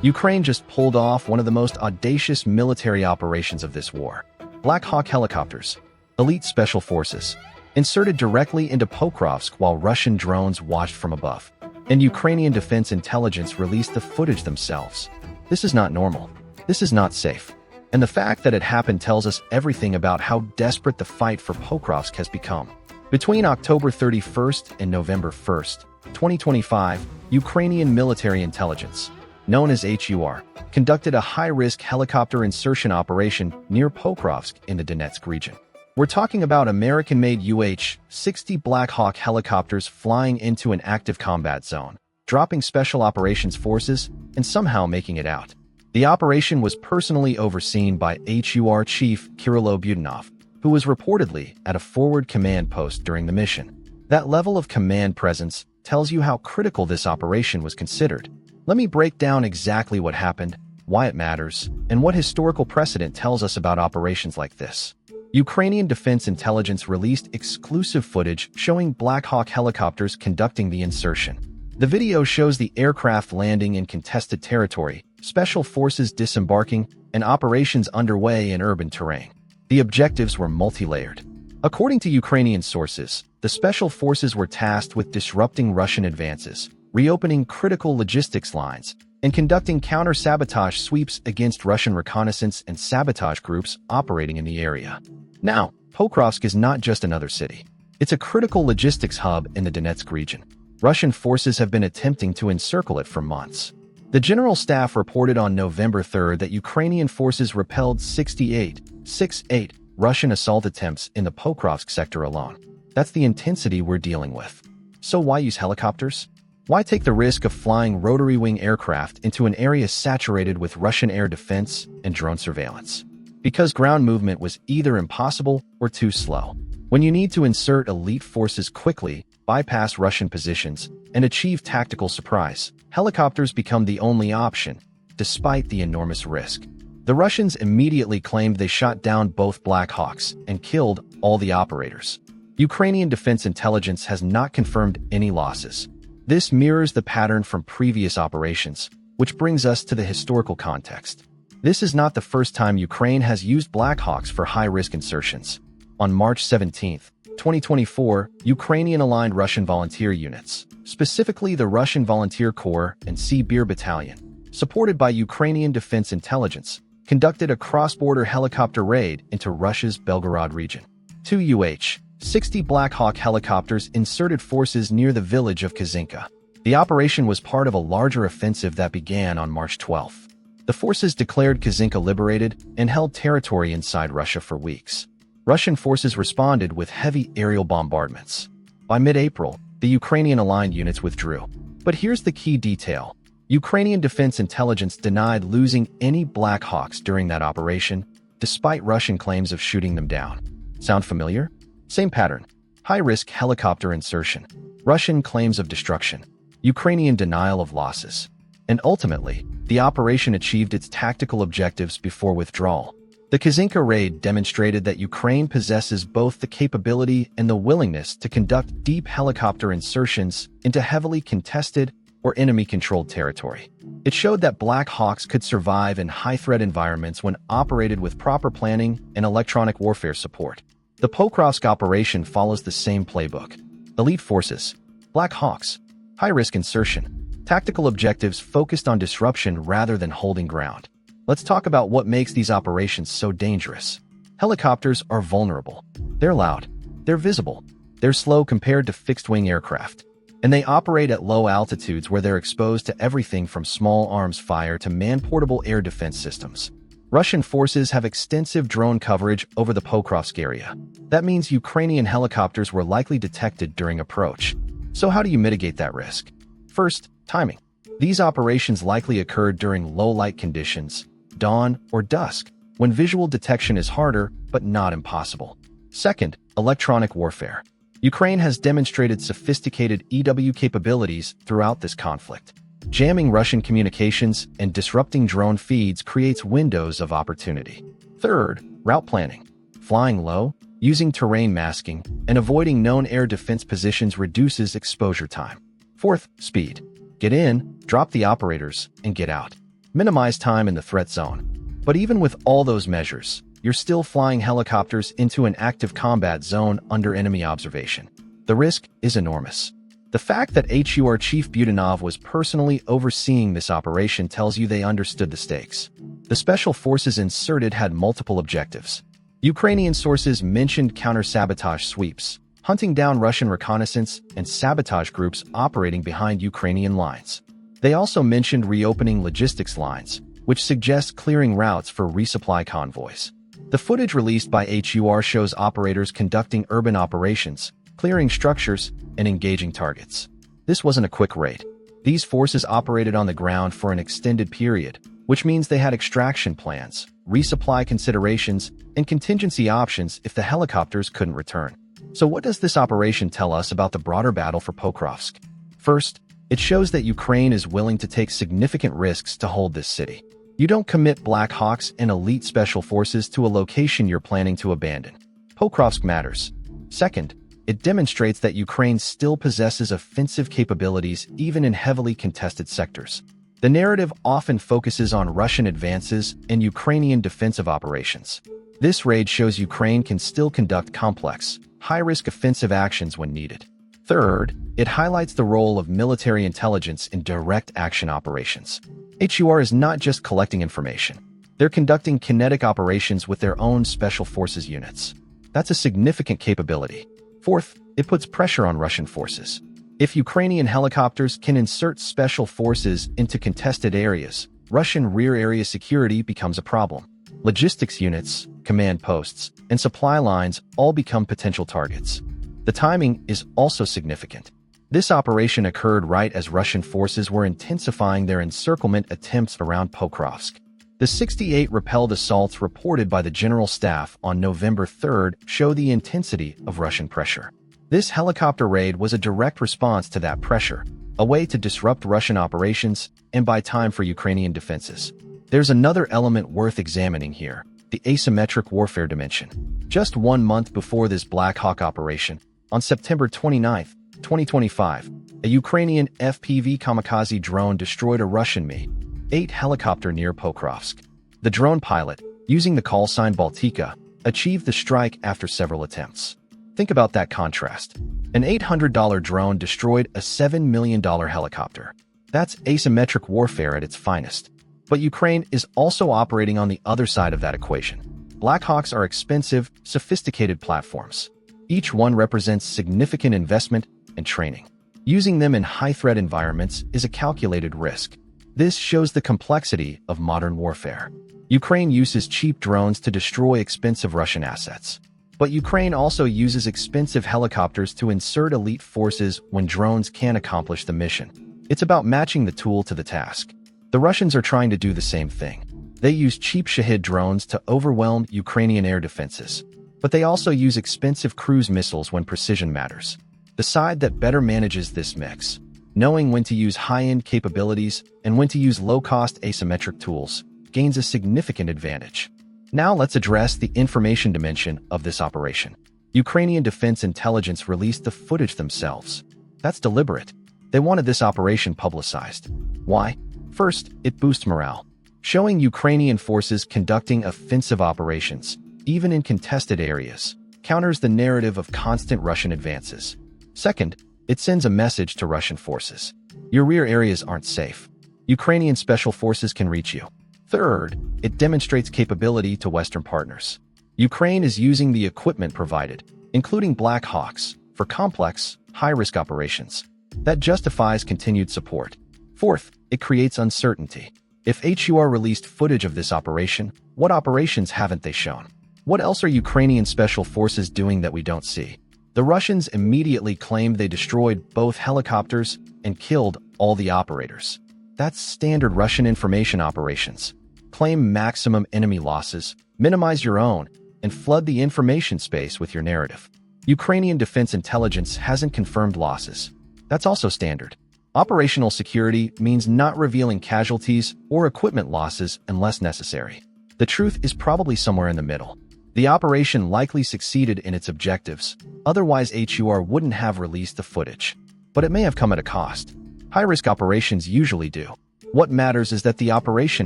Ukraine just pulled off one of the most audacious military operations of this war. Black Hawk helicopters, elite special forces, inserted directly into Pokrovsk while Russian drones watched from above. And Ukrainian Defense Intelligence released the footage themselves. This is not normal. This is not safe. And the fact that it happened tells us everything about how desperate the fight for Pokrovsk has become. Between October 31st and November 1st, 2025, Ukrainian military intelligence, known as HUR, conducted a high-risk helicopter insertion operation near Pokrovsk in the Donetsk region. We're talking about American-made UH-60 Black Hawk helicopters flying into an active combat zone, dropping Special Operations Forces, and somehow making it out. The operation was personally overseen by HUR Chief Kyrylo Budanov, who was reportedly at a forward command post during the mission. That level of command presence tells you how critical this operation was considered. Let me break down exactly what happened, why it matters, and what historical precedent tells us about operations like this. Ukrainian Defense Intelligence released exclusive footage showing Black Hawk helicopters conducting the insertion. The video shows the aircraft landing in contested territory, special forces disembarking, and operations underway in urban terrain. The objectives were multi-layered. According to Ukrainian sources, the special forces were tasked with disrupting Russian advances, reopening critical logistics lines, and conducting counter-sabotage sweeps against Russian reconnaissance and sabotage groups operating in the area. Now, Pokrovsk is not just another city. It's a critical logistics hub in the Donetsk region. Russian forces have been attempting to encircle it for months. The General Staff reported on November 3rd that Ukrainian forces repelled 68 Russian assault attempts in the Pokrovsk sector alone. That's the intensity we're dealing with. So why use helicopters? Why take the risk of flying rotary-wing aircraft into an area saturated with Russian air defense and drone surveillance? Because ground movement was either impossible or too slow. When you need to insert elite forces quickly, bypass Russian positions, and achieve tactical surprise, helicopters become the only option, despite the enormous risk. The Russians immediately claimed they shot down both Black Hawks and killed all the operators. Ukrainian Defense Intelligence has not confirmed any losses. This mirrors the pattern from previous operations, which brings us to the historical context. This is not the first time Ukraine has used Black Hawks for high-risk insertions. On March 17, 2024, Ukrainian-aligned Russian volunteer units, specifically the Russian Volunteer Corps and Sibir Battalion, supported by Ukrainian Defense Intelligence, conducted a cross-border helicopter raid into Russia's Belgorod region. 2 UH-60 Black Hawk helicopters inserted forces near the village of Kazinka. The operation was part of a larger offensive that began on March 12. The forces declared Kazinka liberated and held territory inside Russia for weeks. Russian forces responded with heavy aerial bombardments. By mid-April, the Ukrainian-aligned units withdrew. But here's the key detail. Ukrainian Defense Intelligence denied losing any Black Hawks during that operation, despite Russian claims of shooting them down. Sound familiar? Same pattern. High-risk helicopter insertion. Russian claims of destruction. Ukrainian denial of losses. And ultimately, the operation achieved its tactical objectives before withdrawal. The Kazinka raid demonstrated that Ukraine possesses both the capability and the willingness to conduct deep helicopter insertions into heavily contested or enemy-controlled territory. It showed that Black Hawks could survive in high-threat environments when operated with proper planning and electronic warfare support. The Pokrovsk operation follows the same playbook. Elite forces, Black Hawks, high-risk insertion, tactical objectives focused on disruption rather than holding ground. Let's talk about what makes these operations so dangerous. Helicopters are vulnerable. They're loud. They're visible. They're slow compared to fixed-wing aircraft. And they operate at low altitudes where they're exposed to everything from small arms fire to man-portable air defense systems. Russian forces have extensive drone coverage over the Pokrovsk area. That means Ukrainian helicopters were likely detected during approach. So how do you mitigate that risk? First, timing. These operations likely occurred during low-light conditions, dawn or dusk, when visual detection is harder but not impossible. Second, electronic warfare. Ukraine has demonstrated sophisticated EW capabilities throughout this conflict. Jamming Russian communications and disrupting drone feeds creates windows of opportunity. Third, route planning. Flying low, using terrain masking, and avoiding known air defense positions reduces exposure time. Fourth, speed. Get in, drop the operators, and get out. minimize time in the threat zone. But even with all those measures, you're still flying helicopters into an active combat zone under enemy observation. The risk is enormous. The fact that HUR Chief Budanov was personally overseeing this operation tells you they understood the stakes. The special forces inserted had multiple objectives. Ukrainian sources mentioned counter-sabotage sweeps, hunting down Russian reconnaissance and sabotage groups operating behind Ukrainian lines. They also mentioned reopening logistics lines, which suggests clearing routes for resupply convoys. The footage released by HUR shows operators conducting urban operations, clearing structures, and engaging targets. This wasn't a quick raid. These forces operated on the ground for an extended period, which means they had extraction plans, resupply considerations, and contingency options if the helicopters couldn't return. So what does this operation tell us about the broader battle for Pokrovsk? First, it shows that Ukraine is willing to take significant risks to hold this city. You don't commit Black Hawks and elite special forces to a location you're planning to abandon. Pokrovsk matters. Second, it demonstrates that Ukraine still possesses offensive capabilities even in heavily contested sectors. The narrative often focuses on Russian advances and Ukrainian defensive operations. This raid shows Ukraine can still conduct complex, high-risk offensive actions when needed. Third, it highlights the role of military intelligence in direct action operations. HUR is not just collecting information. They're conducting kinetic operations with their own special forces units. That's a significant capability. Fourth, it puts pressure on Russian forces. If Ukrainian helicopters can insert special forces into contested areas, Russian rear area security becomes a problem. Logistics units, command posts, and supply lines all become potential targets. The timing is also significant. This operation occurred right as Russian forces were intensifying their encirclement attempts around Pokrovsk. The 68 repelled assaults reported by the General Staff on November 3rd show the intensity of Russian pressure. This helicopter raid was a direct response to that pressure, a way to disrupt Russian operations and buy time for Ukrainian defenses. There's another element worth examining here, the asymmetric warfare dimension. Just 1 month before this Black Hawk operation, on September 29, 2025, a Ukrainian FPV kamikaze drone destroyed a Russian Mi-8 helicopter near Pokrovsk. The drone pilot, using the call sign Baltika, achieved the strike after several attempts. Think about that contrast. An $800 drone destroyed a $7 million helicopter. That's asymmetric warfare at its finest. But Ukraine is also operating on the other side of that equation. Black Hawks are expensive, sophisticated platforms. Each one represents significant investment and training. Using them in high-threat environments is a calculated risk. This shows the complexity of modern warfare. Ukraine uses cheap drones to destroy expensive Russian assets. But Ukraine also uses expensive helicopters to insert elite forces when drones can't accomplish the mission. It's about matching the tool to the task. The Russians are trying to do the same thing. They use cheap Shahid drones to overwhelm Ukrainian air defenses. But they also use expensive cruise missiles when precision matters. The side that better manages this mix, knowing when to use high-end capabilities and when to use low-cost asymmetric tools, gains a significant advantage. Now let's address the information dimension of this operation. Ukrainian Defense Intelligence released the footage themselves. That's deliberate. They wanted this operation publicized. Why? First, it boosts morale. Showing Ukrainian forces conducting offensive operations, even in contested areas, counters the narrative of constant Russian advances. Second, it sends a message to Russian forces. Your rear areas aren't safe. Ukrainian special forces can reach you. Third, it demonstrates capability to Western partners. Ukraine is using the equipment provided, including Black Hawks, for complex, high-risk operations. That justifies continued support. Fourth, it creates uncertainty. If HUR released footage of this operation, what operations haven't they shown? What else are Ukrainian special forces doing that we don't see? The Russians immediately claimed they destroyed both helicopters and killed all the operators. That's standard Russian information operations. Claim maximum enemy losses, minimize your own, and flood the information space with your narrative. Ukrainian Defense Intelligence hasn't confirmed losses. That's also standard. Operational security means not revealing casualties or equipment losses unless necessary. The truth is probably somewhere in the middle. The operation likely succeeded in its objectives, otherwise HUR wouldn't have released the footage. But it may have come at a cost. High-risk operations usually do. What matters is that the operation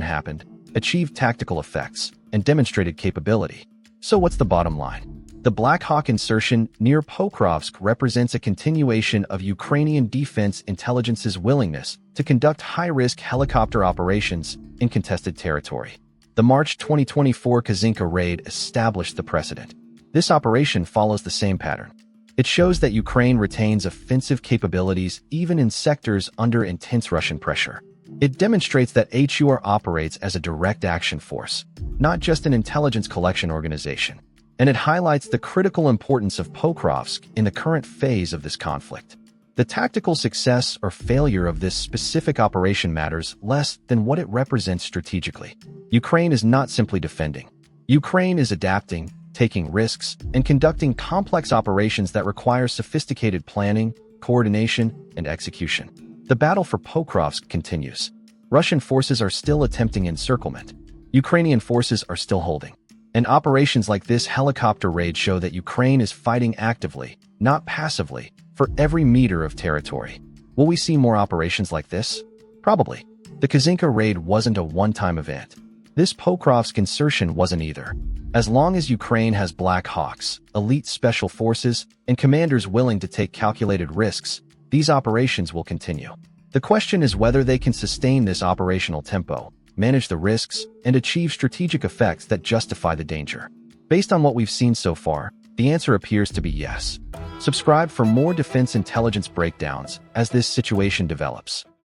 happened, achieved tactical effects, and demonstrated capability. So what's the bottom line? The Black Hawk insertion near Pokrovsk represents a continuation of Ukrainian Defense Intelligence's willingness to conduct high-risk helicopter operations in contested territory. The March 2024 Kazinka raid established the precedent. This operation follows the same pattern. It shows that Ukraine retains offensive capabilities even in sectors under intense Russian pressure. It demonstrates that HUR operates as a direct action force, not just an intelligence collection organization. And it highlights the critical importance of Pokrovsk in the current phase of this conflict. The tactical success or failure of this specific operation matters less than what it represents strategically. Ukraine is not simply defending. Ukraine is adapting, taking risks, and conducting complex operations that require sophisticated planning, coordination, and execution. The battle for Pokrovsk continues. Russian forces are still attempting encirclement. Ukrainian forces are still holding. And operations like this helicopter raid show that Ukraine is fighting actively, not passively, for every meter of territory. Will we see more operations like this? Probably. The Kazinka raid wasn't a one-time event. This Pokrovsk insertion wasn't either. As long as Ukraine has Black Hawks, elite special forces, and commanders willing to take calculated risks, these operations will continue. The question is whether they can sustain this operational tempo, manage the risks, and achieve strategic effects that justify the danger. Based on what we've seen so far, the answer appears to be yes. Subscribe for more defense intelligence breakdowns as this situation develops.